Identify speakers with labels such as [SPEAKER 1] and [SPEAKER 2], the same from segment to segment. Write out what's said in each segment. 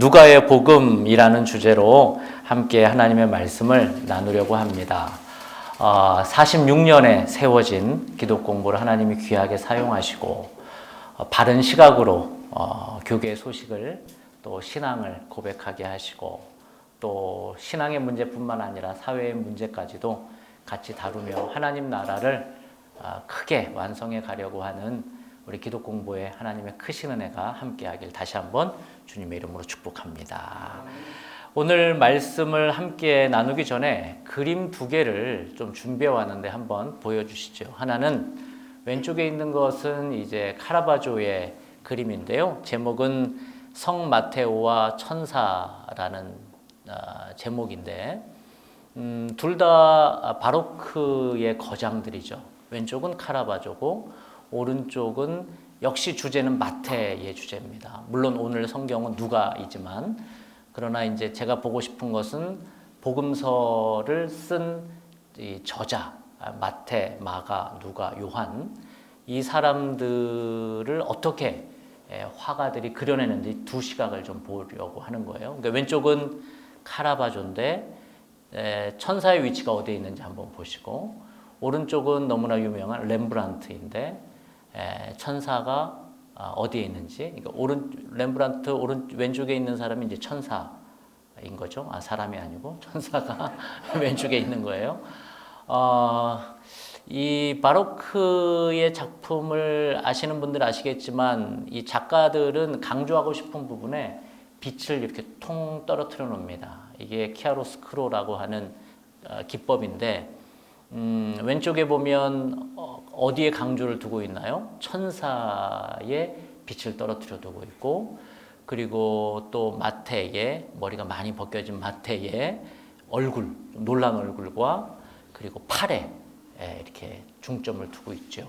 [SPEAKER 1] 누가의 복음이라는 주제로 함께 하나님의 말씀을 나누려고 합니다. 46년에 세워진 기독 공부를 하나님이 귀하게 사용하시고 바른 시각으로 교계의 소식을 또 신앙을 고백하게 하시고 또 신앙의 문제뿐만 아니라 사회의 문제까지도 같이 다루며 하나님 나라를 크게 완성해 가려고 하는 우리 기독 공부에 하나님의 크신 은혜가 함께하길 다시 한번 주님의 이름으로 축복합니다. 오늘 말씀을 함께 나누기 전에 그림 두 개를 좀 준비해 왔는데 한번 보여주시죠. 하나는 왼쪽에 있는 것은 이제 카라바조의 그림인데요. 제목은 성 마테오와 천사라는 제목인데 둘 다 바로크의 거장들이죠. 왼쪽은 카라바조고 오른쪽은 역시 주제는 마태의 주제입니다. 물론 오늘 성경은 누가이지만 그러나 이제 제가 보고 싶은 것은 복음서를 쓴 이 저자 마태, 마가, 누가, 요한 이 사람들을 어떻게 화가들이 그려내는지 두 시각을 좀 보려고 하는 거예요. 그러니까 왼쪽은 카라바조인데 천사의 위치가 어디에 있는지 한번 보시고 오른쪽은 너무나 유명한 렘브란트인데 천사가 어디에 있는지, 그러니까 렘브란트 왼쪽에 있는 사람이 이제 천사인 거죠. 사람이 아니고 천사가 왼쪽에 있는 거예요. 이 바로크의 작품을 아시는 분들 아시겠지만 이 작가들은 강조하고 싶은 부분에 빛을 이렇게 통 떨어뜨려 놓습니다. 이게 키아로스크로라고 하는 기법인데 왼쪽에 보면 어디에 강조를 두고 있나요? 천사의 빛을 떨어뜨려 두고 있고 그리고 또 마태의 머리가 많이 벗겨진 마태의 얼굴, 놀란 얼굴과 그리고 팔에 이렇게 중점을 두고 있죠.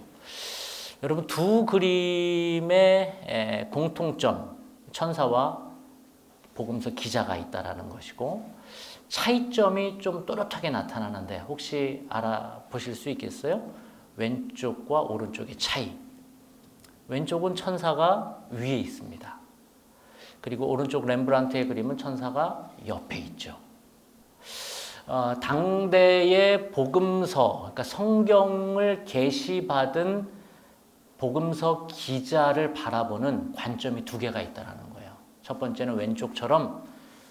[SPEAKER 1] 여러분 두 그림의 공통점, 천사와 복음서 기자가 있다라는 것이고 차이점이 좀 또렷하게 나타나는데 혹시 알아보실 수 있겠어요? 왼쪽과 오른쪽의 차이. 왼쪽은 천사가 위에 있습니다. 그리고 오른쪽 렘브란트의 그림은 천사가 옆에 있죠. 당대의 복음서, 그러니까 성경을 계시받은 복음서 기자를 바라보는 관점이 두 개가 있다는 거예요. 첫 번째는 왼쪽처럼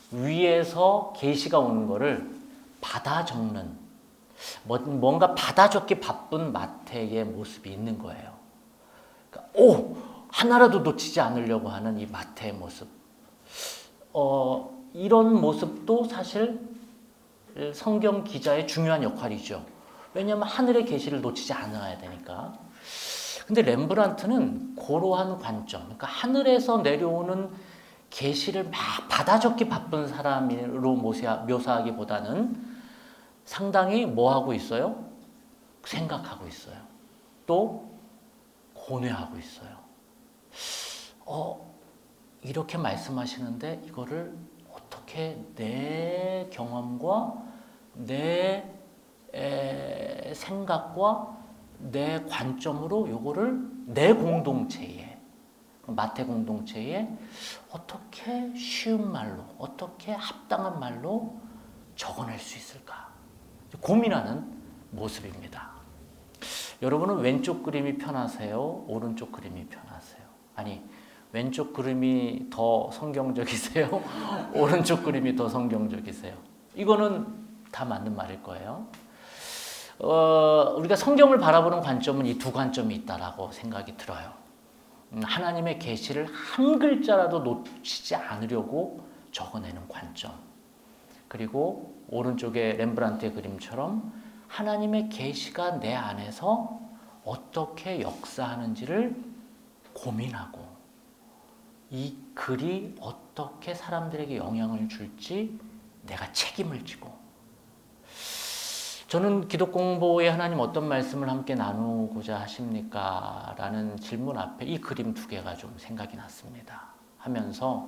[SPEAKER 1] 위에서 계시가 오는 거를 받아 적는 뭔가 받아 적기 바쁜 마태의 모습이 있는 거예요. 그러니까 하나라도 놓치지 않으려고 하는 이 마태의 모습. 이런 모습도 사실 성경 기자의 중요한 역할이죠. 왜냐하면 하늘의 계시를 놓치지 않아야 되니까. 근데 렘브란트는 고러한 관점, 그러니까 하늘에서 내려오는 계시를 막 받아 적기 바쁜 사람으로 묘사하기보다는 상당히 뭐 하고 있어요? 생각하고 있어요. 또 고뇌하고 있어요. 이렇게 말씀하시는데 이거를 어떻게 내 경험과 내 생각과 내 관점으로 요거를 내 공동체에 마태 공동체에 어떻게 쉬운 말로, 어떻게 합당한 말로 적어낼 수 있을까? 고민하는 모습입니다. 여러분은 왼쪽 그림이 편하세요? 오른쪽 그림이 편하세요? 아니, 왼쪽 그림이 더 성경적이세요? 오른쪽 그림이 더 성경적이세요? 이거는 다 맞는 말일 거예요. 우리가 성경을 바라보는 관점은 이 두 관점이 있다라고 생각이 들어요. 하나님의 계시를 한 글자라도 놓치지 않으려고 적어내는 관점. 그리고 오른쪽에 렘브란트의 그림처럼 하나님의 계시가 내 안에서 어떻게 역사하는지를 고민하고 이 글이 어떻게 사람들에게 영향을 줄지 내가 책임을 지고 저는 기독 공부에 하나님 어떤 말씀을 함께 나누고자 하십니까? 라는 질문 앞에 이 그림 두 개가 좀 생각이 났습니다. 하면서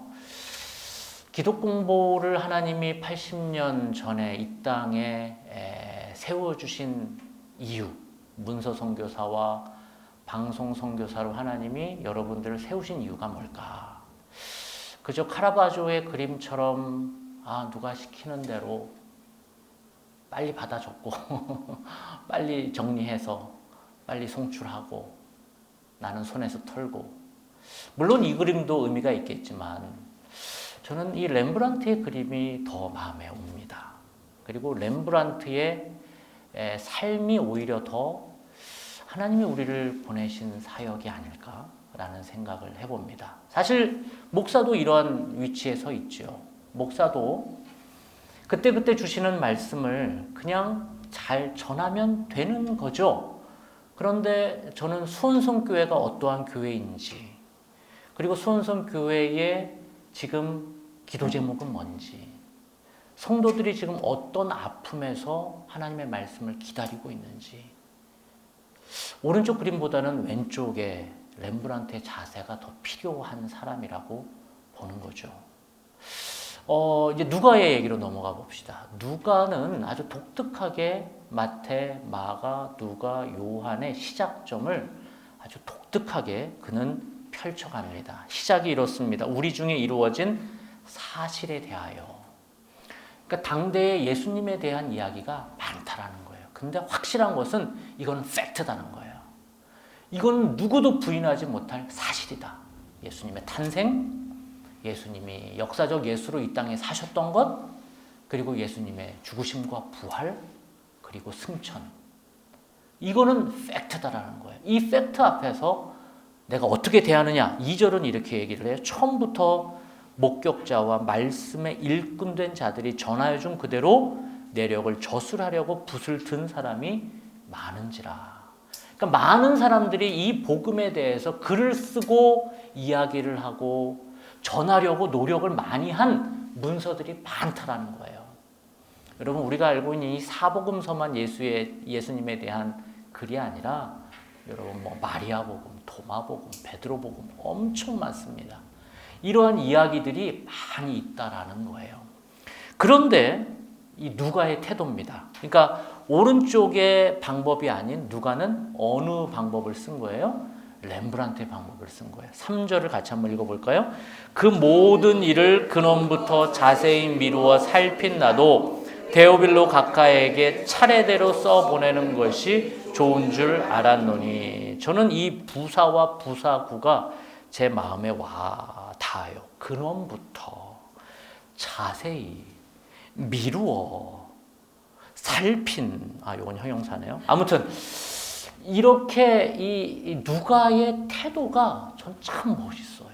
[SPEAKER 1] 기독 공부를 하나님이 80년 전에 이 땅에 세워주신 이유, 문서 선교사와 방송 선교사로 하나님이 여러분들을 세우신 이유가 뭘까? 그저 카라바조의 그림처럼 누가 시키는 대로 빨리 받아 적고 빨리 정리해서 빨리 송출하고 나는 손에서 털고, 물론 이 그림도 의미가 있겠지만 저는 이 렘브란트의 그림이 더 마음에 옵니다. 그리고 렘브란트의 삶이 오히려 더 하나님이 우리를 보내신 사역이 아닐까라는 생각을 해봅니다. 사실 목사도 이러한 위치에 서 있죠. 목사도 그때그때 주시는 말씀을 그냥 잘 전하면 되는 거죠. 그런데 저는 수원성 교회가 어떠한 교회인지, 그리고 수원성 교회의 지금 기도 제목은 뭔지, 성도들이 지금 어떤 아픔에서 하나님의 말씀을 기다리고 있는지, 오른쪽 그림보다는 왼쪽에 렘브란트의 자세가 더 필요한 사람이라고 보는 거죠. 이제 누가의 얘기로 넘어가 봅시다. 누가는 아주 독특하게 마태, 마가, 누가, 요한의 시작점을 아주 독특하게 그는 펼쳐갑니다. 시작이 이렇습니다. 우리 중에 이루어진 사실에 대하여. 그러니까 당대의 예수님에 대한 이야기가 많다라는 거예요. 근데 확실한 것은 이건 팩트다는 거예요. 이건 누구도 부인하지 못할 사실이다. 예수님의 탄생, 예수님이 역사적 예수로 이 땅에 사셨던 것, 그리고 예수님의 죽으심과 부활, 그리고 승천. 이거는 팩트다라는 거예요. 이 팩트 앞에서 내가 어떻게 대하느냐. 2절은 이렇게 얘기를 해요. 처음부터 목격자와 말씀에 일꾼된 자들이 전하여 준 그대로 내력을 저술하려고 붓을 든 사람이 많은지라. 그러니까 많은 사람들이 이 복음에 대해서 글을 쓰고 이야기를 하고 전하려고 노력을 많이 한 문서들이 많다라는 거예요. 여러분, 우리가 알고 있는 이 사복음서만 예수님에 대한 글이 아니라 여러분 마리아 복음, 도마 복음, 베드로 복음 엄청 많습니다. 이러한 이야기들이 많이 있다라는 거예요. 그런데 이 누가의 태도입니다. 그러니까 오른쪽의 방법이 아닌 누가는 어느 방법을 쓴 거예요? 렘브란트의 방법을 쓴 거예요. 3절을 같이 한번 읽어볼까요? 그 모든 일을 근원부터 자세히 미루어 살핀 나도 데오빌로 각하에게 차례대로 써보내는 것이 좋은 줄 알았노니. 저는 이 부사와 부사구가 제 마음에 와 닿아요. 근원부터 자세히 미루어 살핀, 이건 형용사네요. 아무튼 이렇게 이 누가의 태도가 전 참 멋있어요.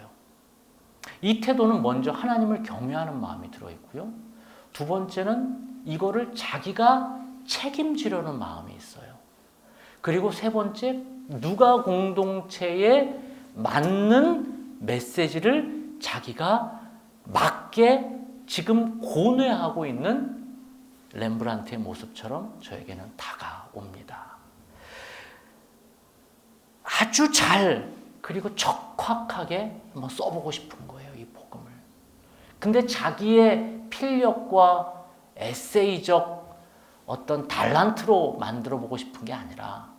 [SPEAKER 1] 이 태도는 먼저 하나님을 경외하는 마음이 들어있고요. 두 번째는 이거를 자기가 책임지려는 마음이 있어요. 그리고 세 번째, 누가 공동체에 맞는 메시지를 자기가 맞게 지금 고뇌하고 있는 렘브란트의 모습처럼 저에게는 다가옵니다. 아주 잘, 그리고 적확하게 한번 써보고 싶은 거예요, 이 복음을. 근데 자기의 필력과 에세이적 어떤 달란트로 만들어 보고 싶은 게 아니라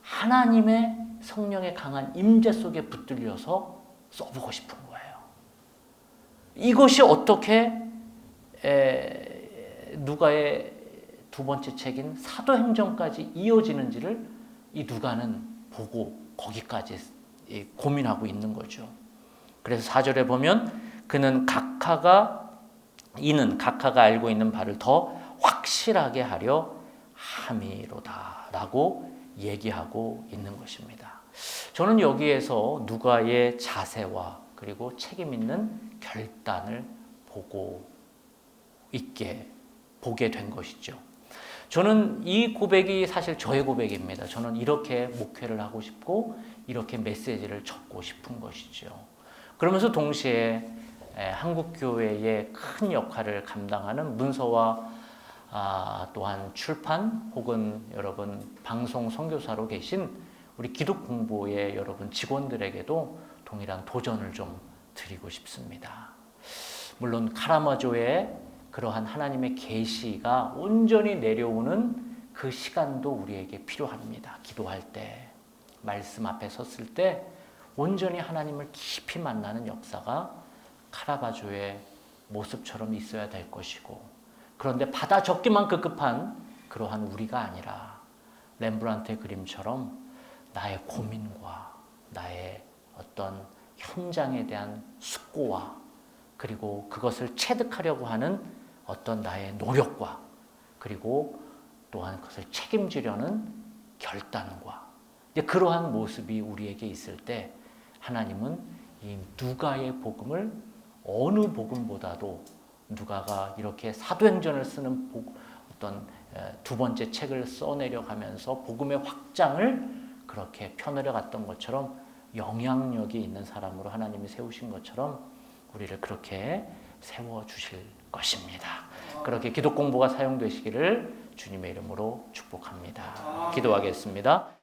[SPEAKER 1] 하나님의 성령의 강한 임재 속에 붙들려서 써보고 싶은 거예요. 이것이 어떻게 누가의 두 번째 책인 사도행전까지 이어지는지를 이 누가는 보고 거기까지 고민하고 있는 거죠. 그래서 4절에 보면 이는 각하가 알고 있는 바를 더 확실하게 하려 함이로다라고 얘기하고 있는 것입니다. 저는 여기에서 누가의 자세와 그리고 책임 있는 결단을 보게 된 것이죠. 저는 이 고백이 사실 저의 고백입니다. 저는 이렇게 목회를 하고 싶고 이렇게 메시지를 적고 싶은 것이죠. 그러면서 동시에 한국교회의 큰 역할을 감당하는 문서와 또한 출판 혹은 여러분 방송 선교사로 계신 우리 기독 공부의 여러분 직원들에게도 동일한 도전을 좀 드리고 싶습니다. 물론 카라마조의 그러한 하나님의 계시가 온전히 내려오는 그 시간도 우리에게 필요합니다. 기도할 때, 말씀 앞에 섰을 때 온전히 하나님을 깊이 만나는 역사가 카라바조의 모습처럼 있어야 될 것이고, 그런데 받아 적기만 급급한 그러한 우리가 아니라 렘브란트의 그림처럼 나의 고민과 나의 어떤 현장에 대한 숙고와 그리고 그것을 체득하려고 하는 어떤 나의 노력과 그리고 또한 그것을 책임지려는 결단과 이제 그러한 모습이 우리에게 있을 때 하나님은 이 누가의 복음을 어느 복음보다도 누가가 이렇게 사도행전을 쓰는 어떤 두 번째 책을 써내려 가면서 복음의 확장을 그렇게 펴내려 갔던 것처럼 영향력이 있는 사람으로 하나님이 세우신 것처럼 우리를 그렇게 세워주실 것입니다. 그렇게 기독 공부가 사용되시기를 주님의 이름으로 축복합니다. 기도하겠습니다.